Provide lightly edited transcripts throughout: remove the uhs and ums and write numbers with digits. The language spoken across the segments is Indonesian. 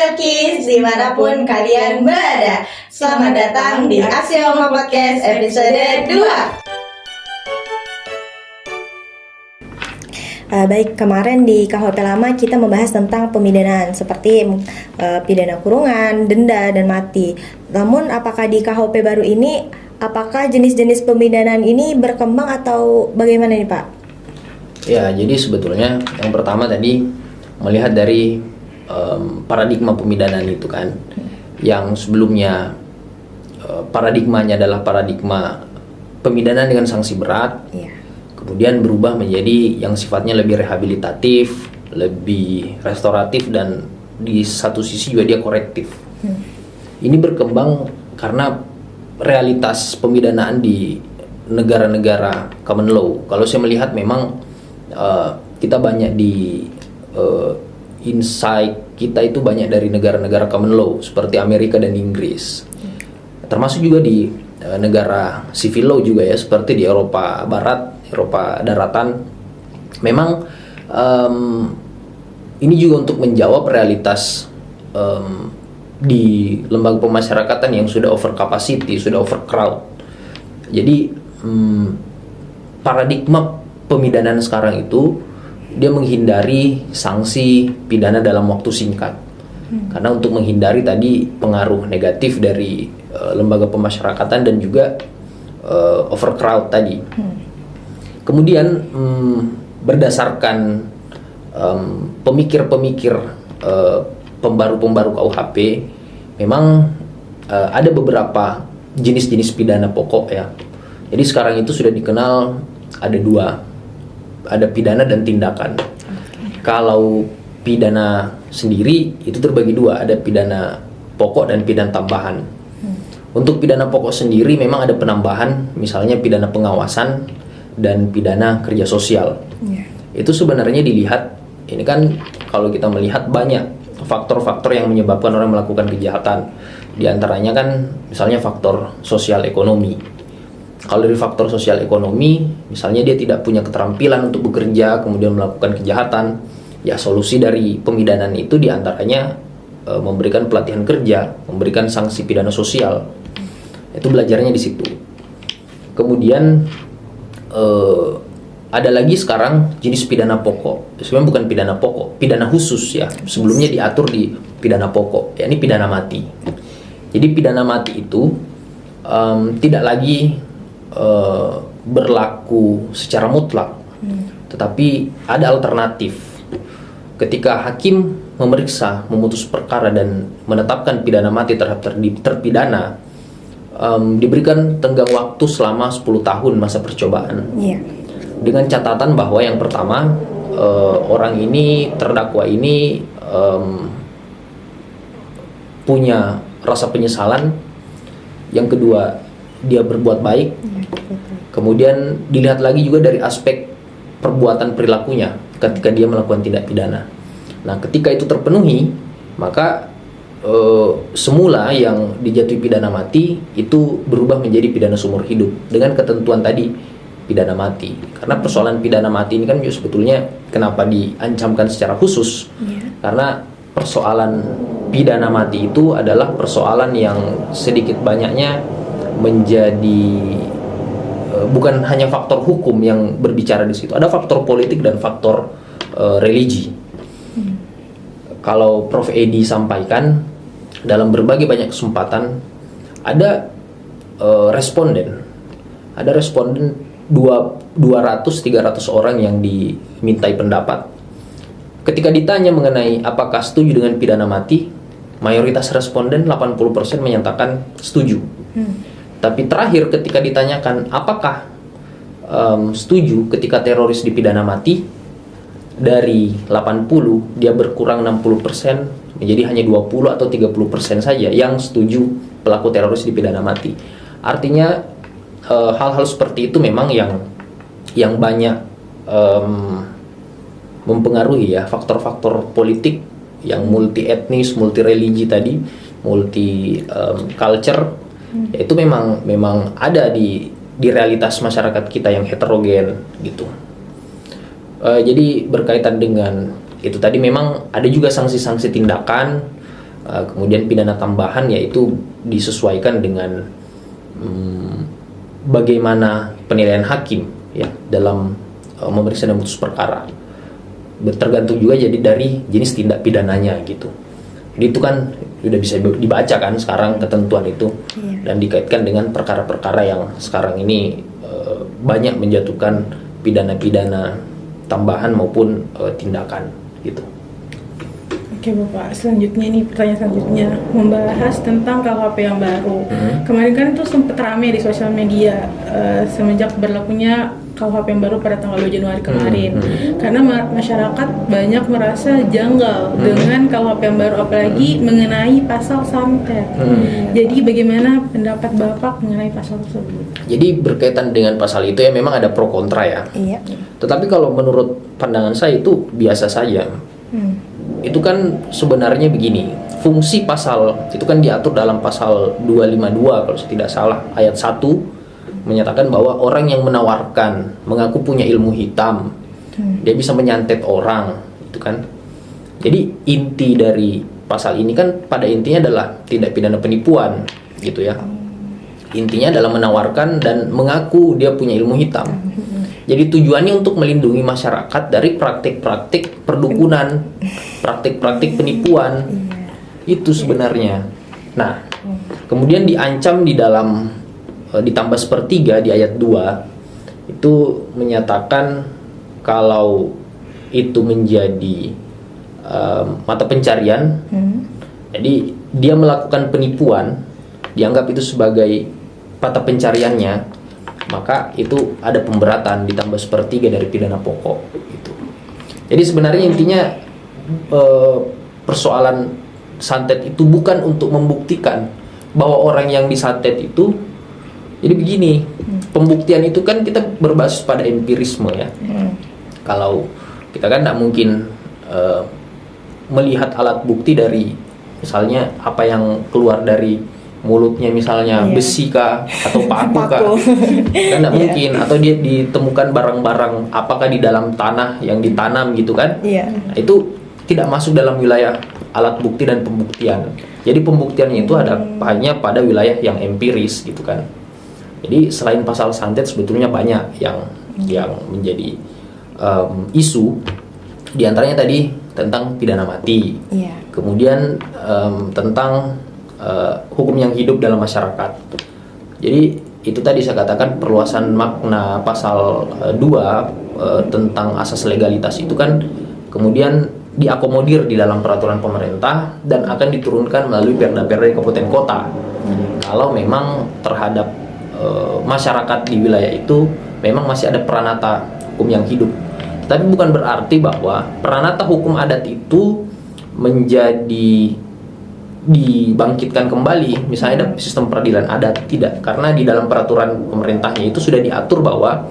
Elkis dimanapun kalian berada. Selamat datang di Aksioma Podcast episode 2. Baik, kemarin di KHP lama kita membahas tentang pemidanaan seperti pidana kurungan, denda, dan mati. Namun apakah di KHP baru ini, apakah jenis-jenis pemidanaan ini berkembang atau bagaimana nih Pak? Ya, jadi sebetulnya yang pertama tadi melihat dari paradigma pemidanaan itu kan, yang sebelumnya paradigmanya adalah paradigma pemidanaan dengan sanksi berat. Iya. Kemudian berubah menjadi yang sifatnya lebih rehabilitatif, lebih restoratif, dan di satu sisi juga dia korektif. Ini berkembang karena realitas pemidanaan di negara-negara common law. Kalau saya melihat memang kita banyak di insight kita itu banyak dari negara-negara common law seperti Amerika dan Inggris. Termasuk juga di negara civil law juga ya, seperti di Eropa Barat, Eropa Daratan. Memang ini juga untuk menjawab realitas di lembaga pemasyarakatan yang sudah over capacity, sudah overcrowd. Jadi paradigma pemidanaan sekarang itu dia menghindari sanksi pidana dalam waktu singkat. Karena untuk menghindari tadi pengaruh negatif dari lembaga pemasyarakatan dan juga overcrowd tadi. Kemudian berdasarkan pemikir-pemikir pembaru-pembaru KUHP, memang ada beberapa jenis-jenis pidana pokok ya. Jadi sekarang itu sudah dikenal ada dua, ada pidana dan tindakan. Kalau pidana sendiri itu terbagi dua, ada pidana pokok dan pidana tambahan. Untuk pidana pokok sendiri memang ada penambahan, misalnya pidana pengawasan dan pidana kerja sosial. Itu sebenarnya dilihat, ini kan kalau kita melihat banyak faktor-faktor yang menyebabkan orang melakukan kejahatan. Di antaranya kan misalnya faktor sosial ekonomi. Kalau dari faktor sosial ekonomi, misalnya dia tidak punya keterampilan untuk bekerja kemudian melakukan kejahatan, ya solusi dari pemidanaan itu diantaranya memberikan pelatihan kerja, memberikan sanksi pidana sosial. Itu belajarnya di situ. Kemudian ada lagi sekarang jenis pidana pokok. Sebenarnya bukan pidana pokok, pidana khusus ya. Sebelumnya diatur di pidana pokok, yakni pidana mati. Jadi pidana mati itu tidak lagi berlaku secara mutlak, tetapi ada alternatif. Ketika hakim memeriksa, memutus perkara dan menetapkan pidana mati terhadap terpidana, diberikan tenggang waktu selama 10 tahun masa percobaan. Dengan catatan bahwa yang pertama, orang ini, terdakwa ini punya rasa penyesalan. Yang kedua, dia berbuat baik. Kemudian dilihat lagi juga dari aspek perbuatan perilakunya ketika dia melakukan tindak pidana. Nah, ketika itu terpenuhi, maka semula yang dijatuhi pidana mati itu berubah menjadi pidana seumur hidup dengan ketentuan tadi pidana mati. Karena persoalan pidana mati ini kan juga sebetulnya kenapa diancamkan secara khusus? Karena persoalan pidana mati itu adalah persoalan yang sedikit banyaknya menjadi bukan hanya faktor hukum yang berbicara di situ, ada faktor politik dan faktor religi. Kalau Prof. Edi sampaikan dalam berbagai banyak kesempatan, ada responden 200-300 orang yang dimintai pendapat. Ketika ditanya mengenai apakah setuju dengan pidana mati, mayoritas responden 80% menyatakan setuju. Tapi terakhir ketika ditanyakan apakah setuju ketika teroris dipidana mati, dari 80 dia berkurang 60% menjadi hanya 20 atau 30% saja yang setuju pelaku teroris dipidana mati. Artinya hal-hal seperti itu memang yang banyak mempengaruhi ya, faktor-faktor politik yang multi etnis, multi religi tadi, multi culture. Itu memang ada di realitas masyarakat kita yang heterogen gitu. Jadi berkaitan dengan itu tadi memang ada juga sanksi-sanksi tindakan Kemudian pidana tambahan yaitu disesuaikan dengan bagaimana penilaian hakim ya dalam memeriksa dan memutus perkara. Tergantung juga jadi dari jenis tindak pidananya gitu. Jadi itu kan sudah bisa dibaca kan sekarang ketentuan itu, dan dikaitkan dengan perkara-perkara yang sekarang ini banyak menjatuhkan pidana-pidana tambahan maupun tindakan gitu. Oke Bapak, selanjutnya nih pertanyaan selanjutnya membahas tentang KUHP yang baru. Kemarin kan itu sempat rame di sosial media semenjak berlakunya KUHP yang baru pada tanggal 2 Januari kemarin. Karena masyarakat banyak merasa janggal dengan KUHP yang baru, apalagi mengenai pasal santet. Jadi bagaimana pendapat Bapak mengenai pasal tersebut? Jadi berkaitan dengan pasal itu ya memang ada pro kontra ya. Iya. Tetapi kalau menurut pandangan saya itu biasa saja. Itu kan sebenarnya begini, fungsi pasal itu kan diatur dalam pasal 252 kalau saya tidak salah, ayat 1 menyatakan bahwa orang yang menawarkan mengaku punya ilmu hitam, dia bisa menyantet orang, itu kan. Jadi inti dari pasal ini kan pada intinya adalah tindak pidana penipuan gitu ya. Intinya adalah menawarkan dan mengaku dia punya ilmu hitam. Jadi tujuannya untuk melindungi masyarakat dari praktik-praktik perdukunan, praktik-praktik penipuan. Itu sebenarnya. Nah, kemudian diancam di dalam ditambah sepertiga di ayat 2 itu menyatakan kalau itu menjadi mata pencarian. Jadi dia melakukan penipuan, dianggap itu sebagai mata pencariannya, maka itu ada pemberatan ditambah sepertiga dari pidana pokok gitu. Jadi sebenarnya intinya persoalan santet itu bukan untuk membuktikan bahwa orang yang disantet itu. Jadi begini, pembuktian itu kan kita berbasis pada empirisme ya. Kalau kita kan tidak mungkin melihat alat bukti dari misalnya apa yang keluar dari mulutnya misalnya besi kah atau paku kah, kan tidak mungkin, atau dia ditemukan barang-barang apakah di dalam tanah yang ditanam gitu kan. Nah, itu tidak masuk dalam wilayah alat bukti dan pembuktian. Jadi pembuktiannya itu ada hanya pada wilayah yang empiris gitu kan. Jadi selain pasal santet sebetulnya banyak yang menjadi isu. Di antaranya tadi tentang pidana mati, kemudian tentang hukum yang hidup dalam masyarakat. Jadi itu tadi saya katakan perluasan makna pasal 2 tentang asas legalitas itu kan kemudian diakomodir di dalam peraturan pemerintah dan akan diturunkan melalui perda-perda di kabupaten kota. Kalau memang terhadap masyarakat di wilayah itu memang masih ada peranata hukum yang hidup. Tapi bukan berarti bahwa peranata hukum adat itu menjadi dibangkitkan kembali, misalnya ada sistem peradilan adat, tidak, karena di dalam peraturan pemerintahnya itu sudah diatur bahwa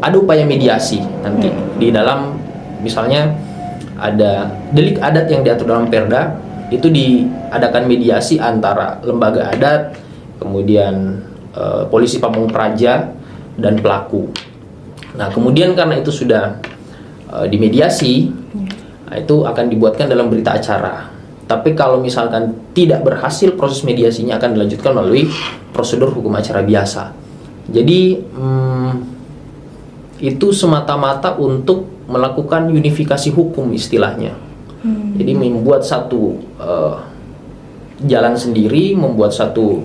ada upaya mediasi nanti di dalam, misalnya ada delik adat yang diatur dalam perda itu diadakan mediasi antara lembaga adat, kemudian polisi pamung praja dan pelaku. Nah kemudian karena itu sudah dimediasi, nah, itu akan dibuatkan dalam berita acara. Tapi kalau misalkan tidak berhasil proses mediasinya akan dilanjutkan melalui prosedur hukum acara biasa. Jadi itu semata-mata untuk melakukan unifikasi hukum istilahnya. Jadi membuat satu jalan sendiri, membuat satu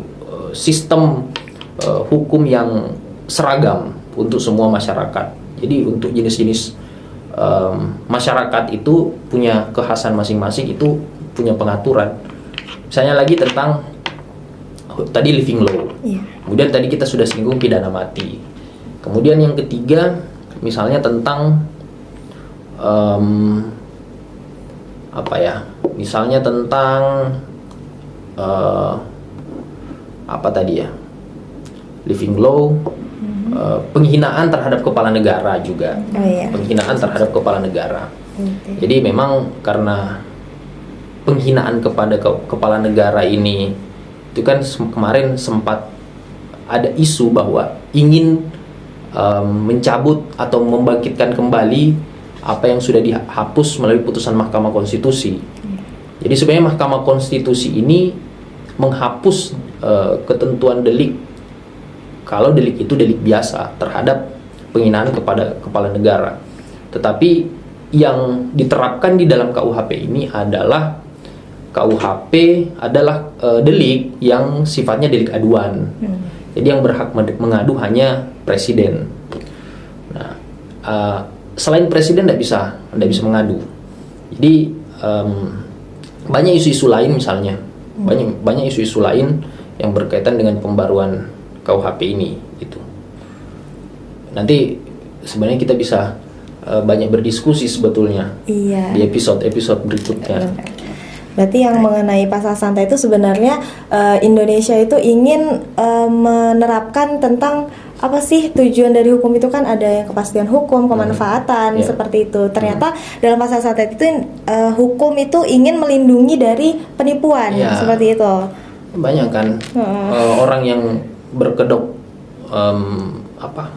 sistem hukum yang seragam untuk semua masyarakat. Jadi untuk jenis-jenis masyarakat itu punya kekhasan masing-masing, itu punya pengaturan. Misalnya lagi tentang tadi living law. Kemudian tadi kita sudah singgung pidana mati. Kemudian yang ketiga misalnya tentang apa ya? Misalnya tentang apa tadi ya? Living law, penghinaan terhadap kepala negara juga. Penghinaan terhadap kepala negara. Jadi memang karena penghinaan kepada kepala negara ini itu kan kemarin sempat ada isu bahwa ingin mencabut atau membangkitkan kembali apa yang sudah dihapus melalui putusan Mahkamah Konstitusi. Jadi sebenarnya Mahkamah Konstitusi ini menghapus ketentuan delik kalau delik itu delik biasa terhadap penghinaan kepada kepala negara. Tetapi yang diterapkan di dalam KUHP ini adalah KUHP adalah delik yang sifatnya delik aduan. Jadi yang berhak mengadu hanya presiden. Nah, selain presiden tidak bisa mengadu. Jadi banyak isu-isu lain misalnya, banyak isu-isu lain yang berkaitan dengan pembaruan KUHP ini gitu. Nanti sebenarnya kita bisa banyak berdiskusi sebetulnya di episode berikutnya. Berarti yang mengenai pasal santai itu sebenarnya Indonesia itu ingin menerapkan tentang apa sih tujuan dari hukum itu, kan ada yang kepastian hukum, kemanfaatan seperti itu. Ternyata dalam pasal santai itu hukum itu ingin melindungi dari penipuan seperti itu. Banyak kan orang yang berkedok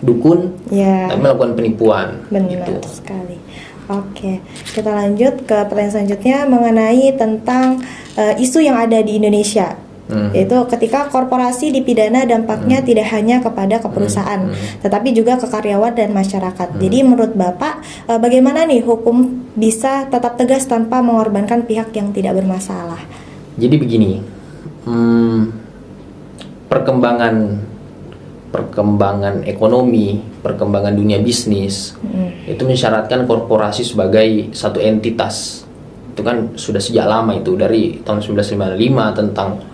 dukun tapi melakukan penipuan. Benar gitu. sekali. Oke, kita lanjut ke pertanyaan selanjutnya mengenai tentang isu yang ada di Indonesia. Yaitu ketika korporasi dipidana dampaknya tidak hanya kepada perusahaan, tetapi juga ke karyawan dan masyarakat. Jadi menurut Bapak, bagaimana nih hukum bisa tetap tegas tanpa mengorbankan pihak yang tidak bermasalah? Jadi begini, perkembangan ekonomi, perkembangan dunia bisnis itu mensyaratkan korporasi sebagai satu entitas. Itu kan sudah sejak lama, itu dari tahun 1995 tentang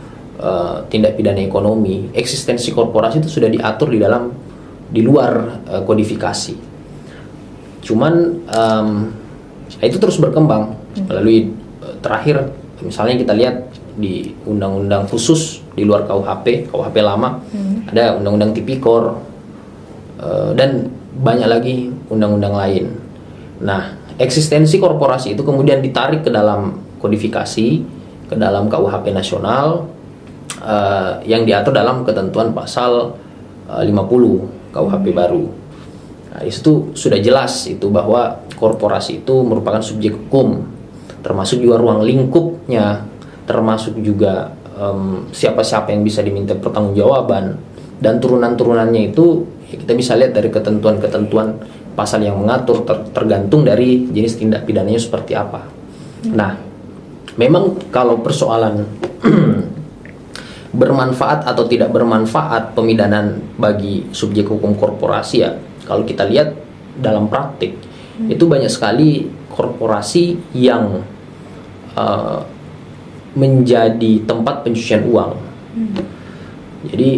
tindak pidana ekonomi. Eksistensi korporasi itu sudah diatur di luar kodifikasi. Cuman itu terus berkembang melalui terakhir misalnya kita lihat di undang-undang khusus di luar KUHP lama, ada undang-undang tipikor dan banyak lagi undang-undang lain. Nah, eksistensi korporasi itu kemudian ditarik ke dalam kodifikasi, ke dalam KUHP nasional yang diatur dalam ketentuan pasal 50 KUHP baru. Nah, itu sudah jelas itu bahwa korporasi itu merupakan subjek hukum, termasuk juga ruang lingkupnya, termasuk juga siapa-siapa yang bisa diminta pertanggungjawaban, dan turunan-turunannya itu ya kita bisa lihat dari ketentuan-ketentuan pasal yang mengatur tergantung dari jenis tindak pidananya seperti apa. Nah, memang kalau persoalan bermanfaat atau tidak bermanfaat pemidanaan bagi subjek hukum korporasi, ya kalau kita lihat dalam praktik itu banyak sekali korporasi yang menjadi tempat pencucian uang. Jadi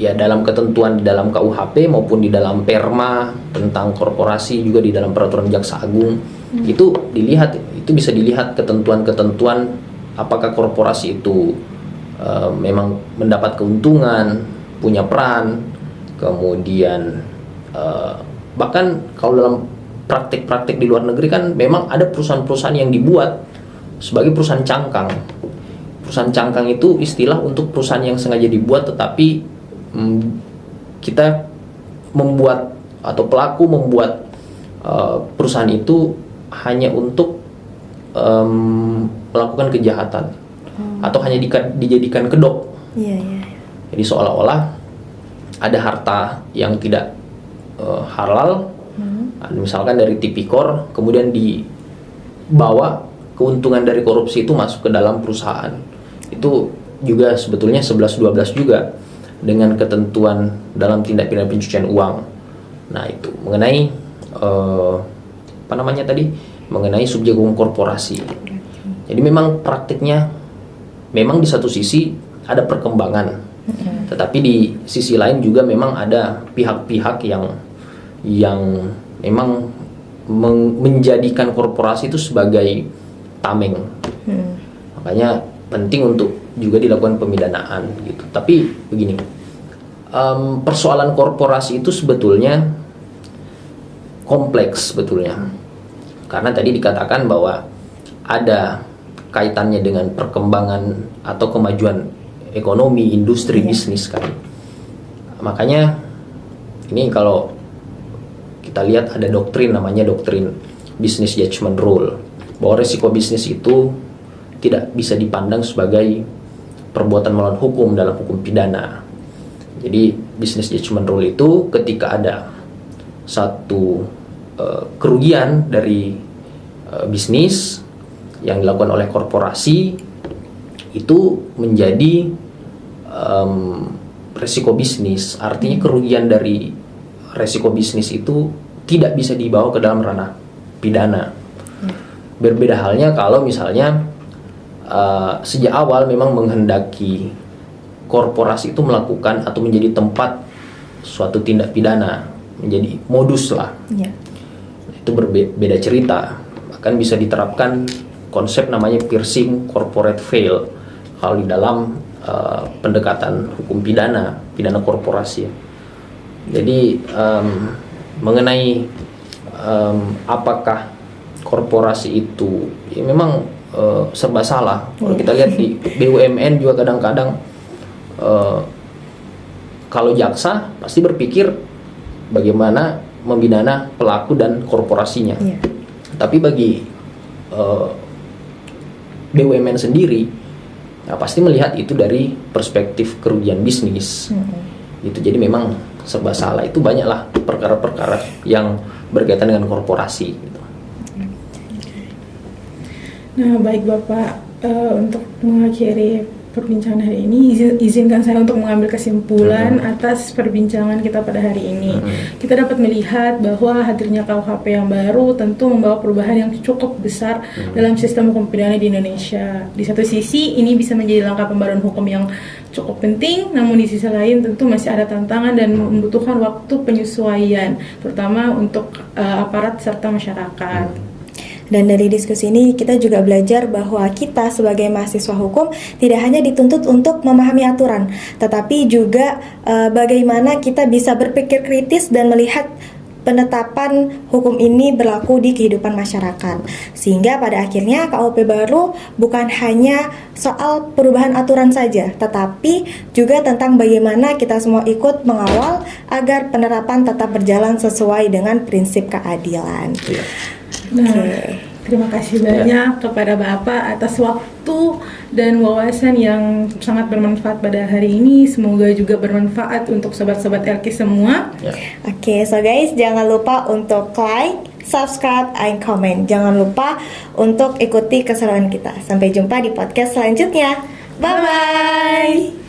ya dalam ketentuan di dalam KUHP maupun di dalam Perma tentang korporasi, juga di dalam peraturan Jaksa Agung itu bisa dilihat ketentuan-ketentuan apakah korporasi itu memang mendapat keuntungan, punya peran, kemudian bahkan kalau dalam praktik-praktik di luar negeri kan memang ada perusahaan-perusahaan yang dibuat sebagai perusahaan cangkang. Perusahaan cangkang itu istilah untuk perusahaan yang sengaja dibuat, tetapi kita membuat atau pelaku membuat perusahaan itu hanya untuk melakukan kejahatan atau hanya dijadikan kedok. Jadi seolah-olah ada harta yang tidak halal, misalkan dari tipikor, kemudian dibawa keuntungan dari korupsi itu masuk ke dalam perusahaan. Itu juga sebetulnya 11-12 juga dengan ketentuan dalam tindak pidana pencucian uang. Nah, itu mengenai mengenai subjek hukum korporasi. Jadi memang praktiknya memang di satu sisi ada perkembangan, tetapi di sisi lain juga memang ada pihak-pihak yang memang menjadikan korporasi itu sebagai tameng. Makanya penting untuk juga dilakukan pemidanaan gitu. Tapi begini, persoalan korporasi itu sebetulnya kompleks sebetulnya, karena tadi dikatakan bahwa ada kaitannya dengan perkembangan atau kemajuan ekonomi, industri, bisnis kan. Makanya ini kalau kita lihat ada doktrin namanya doktrin business judgment rule, bahwa resiko bisnis itu tidak bisa dipandang sebagai perbuatan melawan hukum dalam hukum pidana. Jadi business judgment rule itu ketika ada satu kerugian dari bisnis yang dilakukan oleh korporasi, itu menjadi resiko bisnis. Artinya kerugian dari resiko bisnis itu tidak bisa dibawa ke dalam ranah pidana. Berbeda halnya kalau misalnya sejak awal memang menghendaki korporasi itu melakukan atau menjadi tempat suatu tindak pidana, menjadi modus lah. Ya. Itu berbeda cerita. Bahkan bisa diterapkan konsep namanya piercing corporate veil kalau di dalam pendekatan hukum pidana korporasi. Jadi mengenai apakah korporasi itu ya memang serba salah. Kalau kita lihat di BUMN juga kadang-kadang kalau jaksa pasti berpikir bagaimana memidana pelaku dan korporasinya. Iya. Tapi bagi BUMN sendiri ya pasti melihat itu dari perspektif kerugian bisnis. Itu jadi memang serba salah. Itu banyaklah perkara-perkara yang berkaitan dengan korporasi gitu. Nah, baik Bapak, untuk mengakhiri perbincangan hari ini, izinkan saya untuk mengambil kesimpulan atas perbincangan kita pada hari ini. Kita dapat melihat bahwa hadirnya KUHP yang baru tentu membawa perubahan yang cukup besar dalam sistem hukum pidana di Indonesia. Di satu sisi, ini bisa menjadi langkah pembaruan hukum yang cukup penting, namun di sisi lain tentu masih ada tantangan dan membutuhkan waktu penyesuaian, terutama untuk aparat serta masyarakat. Dan dari diskusi ini kita juga belajar bahwa kita sebagai mahasiswa hukum tidak hanya dituntut untuk memahami aturan, tetapi juga bagaimana kita bisa berpikir kritis dan melihat penetapan hukum ini berlaku di kehidupan masyarakat. Sehingga pada akhirnya KUHP baru bukan hanya soal perubahan aturan saja, tetapi juga tentang bagaimana kita semua ikut mengawal agar penerapan tetap berjalan sesuai dengan prinsip keadilan. Nah, terima kasih banyak kepada Bapak atas waktu dan wawasan yang sangat bermanfaat pada hari ini. Semoga juga bermanfaat untuk sobat-sobat LK semua. Oke, so guys, jangan lupa untuk like, subscribe, and comment. Jangan lupa untuk ikuti keseruan kita. Sampai jumpa di podcast selanjutnya. Bye-bye!